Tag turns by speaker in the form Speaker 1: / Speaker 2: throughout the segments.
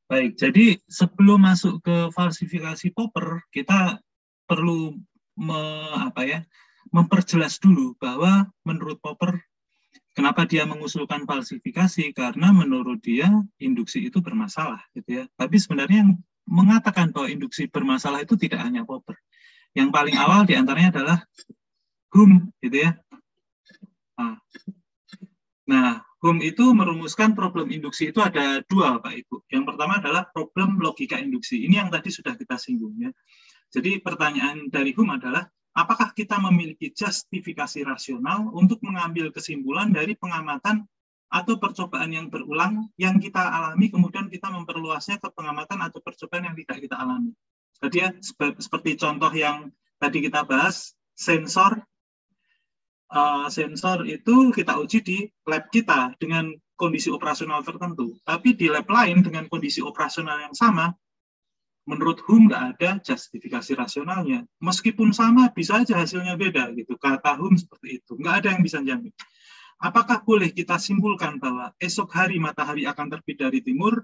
Speaker 1: Baik, jadi sebelum masuk ke falsifikasi Popper, kita perlu memperjelas dulu bahwa menurut Popper, kenapa dia mengusulkan falsifikasi? Karena menurut dia induksi itu bermasalah, gitu ya. Tapi sebenarnya yang mengatakan bahwa induksi bermasalah itu tidak hanya Popper. Yang paling awal diantaranya adalah Hume, gitu ya. Nah, Hume itu merumuskan problem induksi itu ada dua, Pak Ibu. Yang pertama adalah problem logika induksi. Ini yang tadi sudah kita singgung, ya. Jadi pertanyaan dari Hume adalah, apakah kita memiliki justifikasi rasional untuk mengambil kesimpulan dari pengamatan atau percobaan yang berulang yang kita alami, kemudian kita memperluasnya ke pengamatan atau percobaan yang tidak kita alami. Jadi ya, seperti contoh yang tadi kita bahas, sensor itu kita uji di lab kita dengan kondisi operasional tertentu. Tapi di lab lain dengan kondisi operasional yang sama, menurut Hume nggak ada justifikasi rasionalnya. Meskipun sama, bisa aja hasilnya beda, gitu. Kata Hume seperti itu. Nggak ada yang bisa jamin. Apakah boleh kita simpulkan bahwa esok hari matahari akan terbit dari timur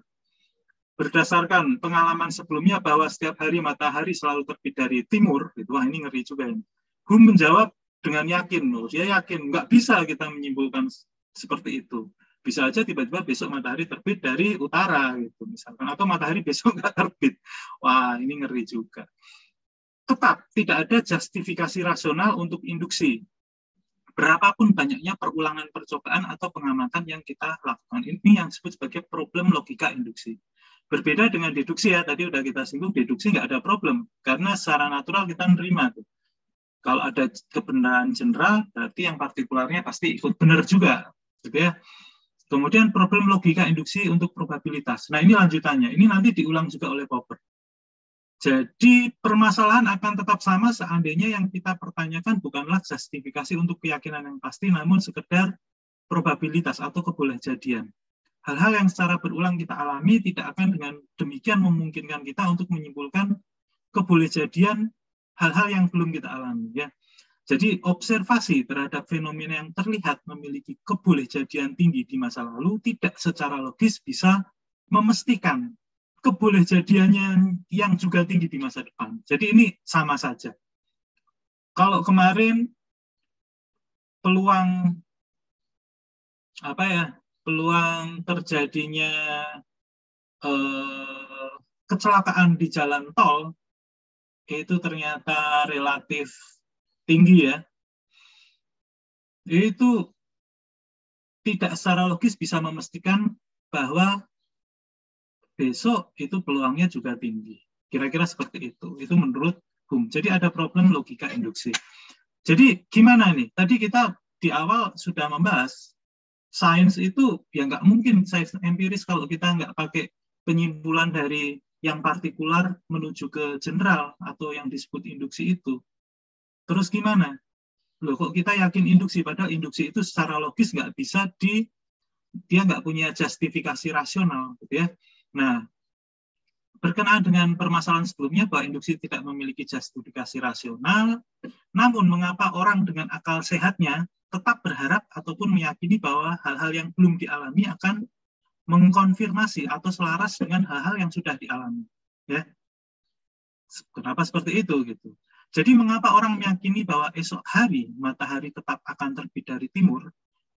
Speaker 1: berdasarkan pengalaman sebelumnya bahwa setiap hari matahari selalu terbit dari timur? Gitu. Wah, ini ngeri juga ini. Hume menjawab dengan yakin, loh. Dia yakin nggak bisa kita menyimpulkan seperti itu. Bisa aja tiba-tiba besok matahari terbit dari utara, gitu misalkan, atau matahari besok nggak terbit. Wah, ini ngeri juga. Tetap tidak ada justifikasi rasional untuk induksi. Berapapun banyaknya perulangan percobaan atau pengamatan yang kita lakukan. Ini yang disebut sebagai problem logika induksi. Berbeda dengan deduksi, ya, tadi udah kita singgung, deduksi nggak ada problem, karena secara natural kita menerima tuh. Kalau ada kebenaran general, berarti yang partikularnya pasti ikut benar juga, gitu ya. Kemudian problem logika induksi untuk probabilitas. Nah, ini lanjutannya. Ini nanti diulang juga oleh Popper. Jadi permasalahan akan tetap sama seandainya yang kita pertanyakan bukanlah justifikasi untuk keyakinan yang pasti, namun sekedar probabilitas atau kebolehjadian. Hal-hal yang secara berulang kita alami tidak akan dengan demikian memungkinkan kita untuk menyimpulkan kebolehjadian hal-hal yang belum kita alami, ya. Jadi observasi terhadap fenomena yang terlihat memiliki kebolehjadian tinggi di masa lalu tidak secara logis bisa memastikan kebolehjadiannya yang juga tinggi di masa depan. Jadi ini sama saja. Kalau kemarin peluang terjadinya kecelakaan di jalan tol itu ternyata relatif tinggi, ya. Itu tidak secara logis bisa memastikan bahwa besok itu peluangnya juga tinggi. Kira-kira seperti itu. Itu menurut Hume. Jadi ada problem logika induksi. Jadi gimana nih? Tadi kita di awal sudah membahas sains itu ya nggak mungkin sains empiris kalau kita nggak pakai penyimpulan dari yang partikular menuju ke general atau yang disebut induksi itu. Terus gimana? Loh, kok kita yakin induksi? Padahal induksi itu secara logis nggak bisa dia nggak punya justifikasi rasional, gitu ya. Nah, berkenaan dengan permasalahan sebelumnya bahwa induksi tidak memiliki justifikasi rasional, namun mengapa orang dengan akal sehatnya tetap berharap ataupun meyakini bahwa hal-hal yang belum dialami akan mengkonfirmasi atau selaras dengan hal-hal yang sudah dialami, ya. Kenapa seperti itu, gitu. Jadi mengapa orang meyakini bahwa esok hari matahari tetap akan terbit dari timur,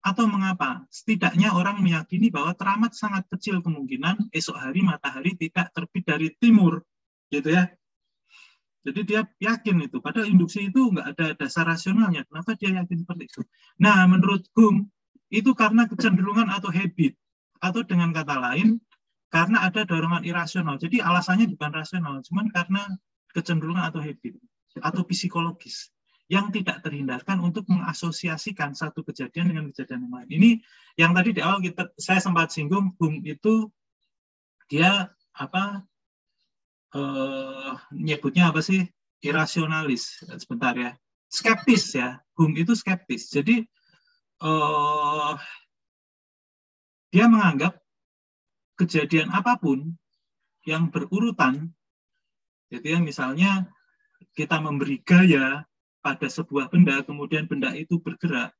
Speaker 1: atau mengapa setidaknya orang meyakini bahwa teramat sangat kecil kemungkinan esok hari matahari tidak terbit dari timur, gitu ya. Jadi dia yakin itu, padahal induksi itu nggak ada dasar rasionalnya. Kenapa dia yakin seperti itu? Nah, menurut Hume, itu karena kecenderungan atau habit, atau dengan kata lain, karena ada dorongan irasional. Jadi alasannya bukan rasional, cuman karena kecenderungan atau habit, atau psikologis, yang tidak terhindarkan untuk mengasosiasikan satu kejadian dengan kejadian yang lain. Ini yang tadi di awal saya sempat singgung, Hume itu dia nyebutnya apa sih? Irasionalis. Sebentar ya. Skeptis, ya. Hume itu skeptis. Jadi dia menganggap kejadian apapun yang berurutan, jadi misalnya kita memberi gaya pada sebuah benda, kemudian benda itu bergerak,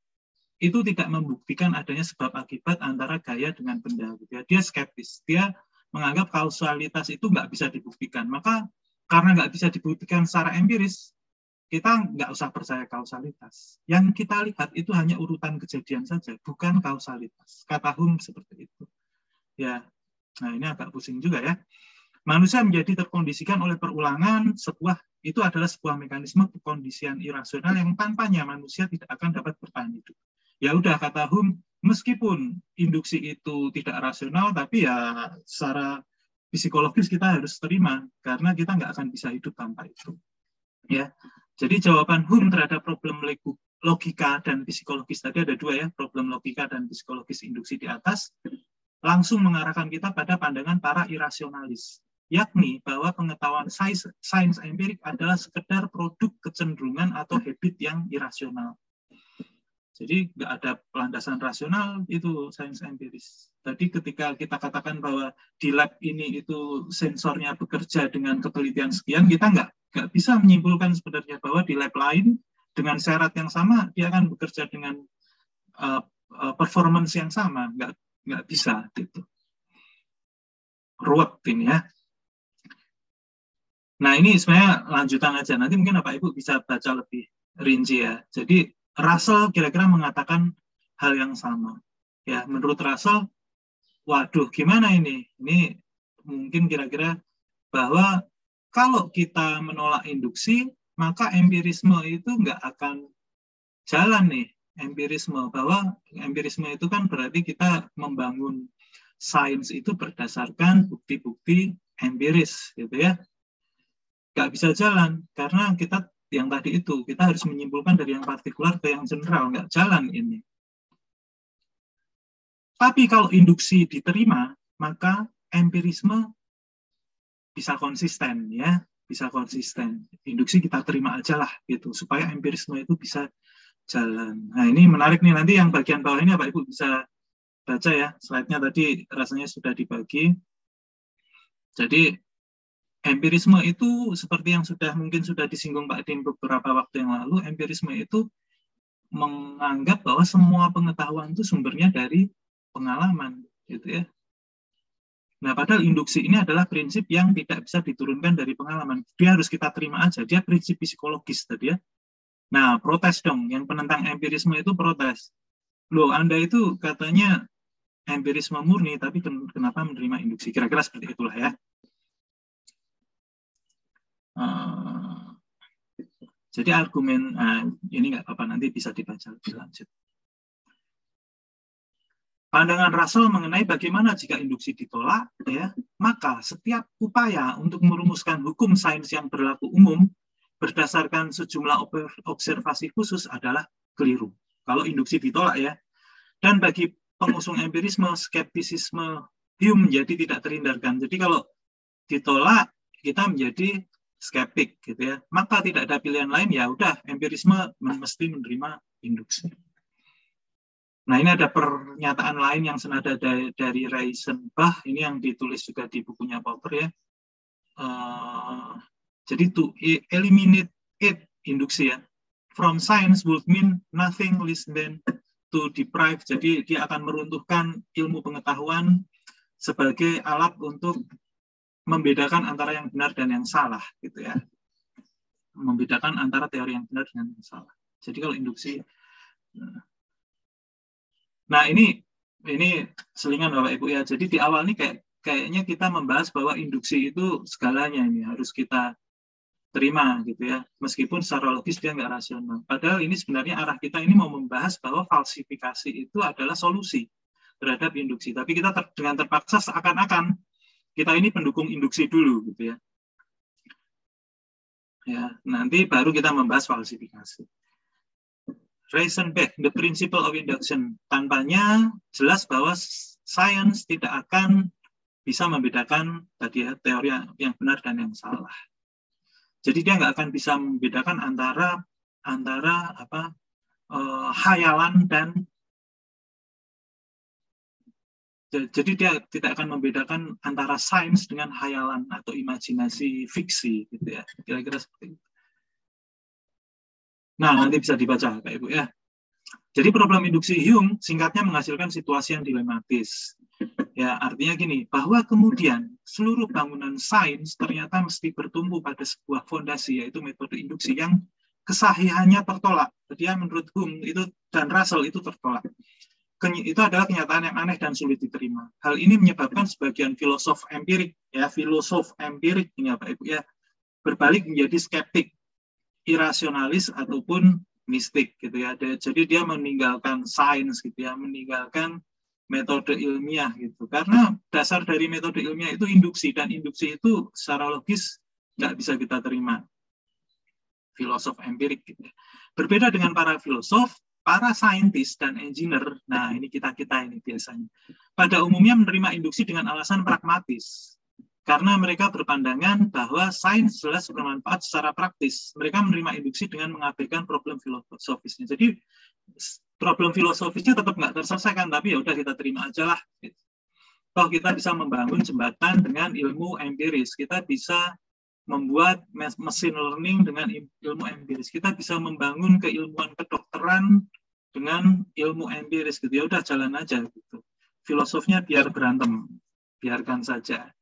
Speaker 1: itu tidak membuktikan adanya sebab akibat antara gaya dengan benda. Gitu ya. Dia skeptis, dia menganggap kausalitas itu nggak bisa dibuktikan. Maka karena nggak bisa dibuktikan secara empiris, kita nggak usah percaya kausalitas. Yang kita lihat itu hanya urutan kejadian saja, bukan kausalitas. Kata Hume seperti itu. Ya, nah ini agak pusing juga ya. Manusia menjadi terkondisikan oleh perulangan itu adalah sebuah mekanisme pekondisian irasional yang tanpanya manusia tidak akan dapat bertahan hidup. Ya udah, kata Hume, meskipun induksi itu tidak rasional, tapi ya secara psikologis kita harus terima karena kita nggak akan bisa hidup tanpa itu. Ya, jadi jawaban Hume terhadap problem logika dan psikologis tadi ada dua ya, problem logika dan psikologis induksi di atas, langsung mengarahkan kita pada pandangan para irasionalis, yakni bahwa pengetahuan sains empirik adalah sekedar produk kecenderungan atau habit yang irasional. Jadi nggak ada landasan rasional itu sains empiris. Tadi ketika kita katakan bahwa di lab ini itu sensornya bekerja dengan ketelitian sekian, kita nggak bisa menyimpulkan sebenarnya bahwa di lab lain dengan syarat yang sama dia akan bekerja dengan performance yang sama, nggak bisa gitu. Ruwet ini ya. Nah ini sebenarnya lanjutan aja. Nanti mungkin Bapak Ibu bisa baca lebih rinci ya. Jadi Russell kira-kira mengatakan hal yang sama. Ya, menurut Russell, waduh, gimana ini? Ini mungkin kira-kira bahwa kalau kita menolak induksi, maka empirisme itu nggak akan jalan nih. Bahwa empirisme itu kan berarti kita membangun sains itu berdasarkan bukti-bukti empiris, gitu ya. Nggak bisa jalan, karena kita yang tadi itu, kita harus menyimpulkan dari yang partikular ke yang general, nggak jalan ini. Tapi kalau induksi diterima, maka empirisme bisa konsisten, ya, bisa konsisten. Induksi kita terima aja lah, gitu, supaya empirisme itu bisa jalan. Nah ini menarik nih, nanti yang bagian bawah ini Bapak Ibu bisa baca ya, slide-nya tadi rasanya sudah dibagi. Jadi empirisme itu seperti yang mungkin sudah disinggung Pak Din beberapa waktu yang lalu, empirisme itu menganggap bahwa semua pengetahuan itu sumbernya dari pengalaman, gitu ya. Nah, padahal induksi ini adalah prinsip yang tidak bisa diturunkan dari pengalaman. Dia harus kita terima aja, dia prinsip psikologis tadi ya. Nah, protes dong, yang penentang empirisme itu protes. Loh, Anda itu katanya empirisme murni, tapi kenapa menerima induksi? Kira-kira seperti itulah ya. Jadi argumen ini nggak apa-apa, nanti bisa dibaca lebih lanjut. Pandangan Russell mengenai bagaimana jika induksi ditolak, ya, maka setiap upaya untuk merumuskan hukum sains yang berlaku umum berdasarkan sejumlah observasi khusus adalah keliru. Kalau induksi ditolak ya. Dan bagi pengusung empirisme, skeptisisme Hume menjadi tidak terhindarkan. Jadi kalau ditolak, kita menjadi skeptik gitu ya. Maka tidak ada pilihan lain, ya udah empirisme mesti menerima induksi. Nah, ini ada pernyataan lain yang senada dari Reisenbach, ini yang ditulis juga di bukunya Popper ya. Jadi to eliminate induksi ya from science would mean nothing less than to deprive. Jadi dia akan meruntuhkan ilmu pengetahuan sebagai alat untuk membedakan antara yang benar dan yang salah, gitu ya. Membedakan antara teori yang benar dengan yang salah. Jadi kalau induksi, nah ini selingan Bapak Ibu ya. Jadi di awal ini kayaknya kita membahas bahwa induksi itu segalanya ini harus kita terima, gitu ya. Meskipun secara logis dia nggak rasional. Padahal ini sebenarnya arah kita ini mau membahas bahwa falsifikasi itu adalah solusi terhadap induksi. Tapi kita dengan terpaksa seakan-akan kita ini pendukung induksi dulu, gitu ya. Ya, nanti baru kita membahas falsifikasi. Reisenbach, the principle of induction. Tanpanya jelas bahwa sains tidak akan bisa membedakan tadi ya, teori yang benar dan yang salah. Jadi dia nggak akan bisa membedakan antara khayalan dan jadi dia tidak akan membedakan antara sains dengan khayalan atau imajinasi fiksi, gitu ya. Kira-kira seperti itu. Nah, nanti bisa dibaca Pak Ibu ya. Jadi problem induksi Hume singkatnya menghasilkan situasi yang dilematis. Ya, artinya gini, bahwa kemudian seluruh bangunan sains ternyata mesti bertumbuh pada sebuah fondasi, yaitu metode induksi yang kesahihannya tertolak. Dia menurut Hume itu dan Russell itu tertolak. Itu adalah kenyataan yang aneh dan sulit diterima. Hal ini menyebabkan sebagian filosof empirik ini Bapak Ibu ya, berbalik menjadi skeptik, irasionalis ataupun mistik gitu ya. Jadi dia meninggalkan sains gitu ya, meninggalkan metode ilmiah gitu. Karena dasar dari metode ilmiah itu induksi, dan induksi itu secara logis nggak bisa kita terima. Filosof empirik gitu ya. Berbeda dengan para filosof, para saintis dan engineer, nah ini kita-kita ini biasanya, pada umumnya menerima induksi dengan alasan pragmatis. Karena mereka berpandangan bahwa sains jelas bermanfaat secara praktis. Mereka menerima induksi dengan mengabaikan problem filosofisnya. Jadi problem filosofisnya tetap nggak terselesaikan, tapi ya udah kita terima aja lah. Toh kita bisa membangun jembatan dengan ilmu empiris. Kita bisa membuat machine learning dengan ilmu empiris. Kita bisa membangun keilmuan kedokteran dengan ilmu empiris. Gitu. Ya udah jalan aja. Gitu. Filosofnya biar berantem, biarkan saja.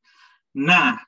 Speaker 1: Nah,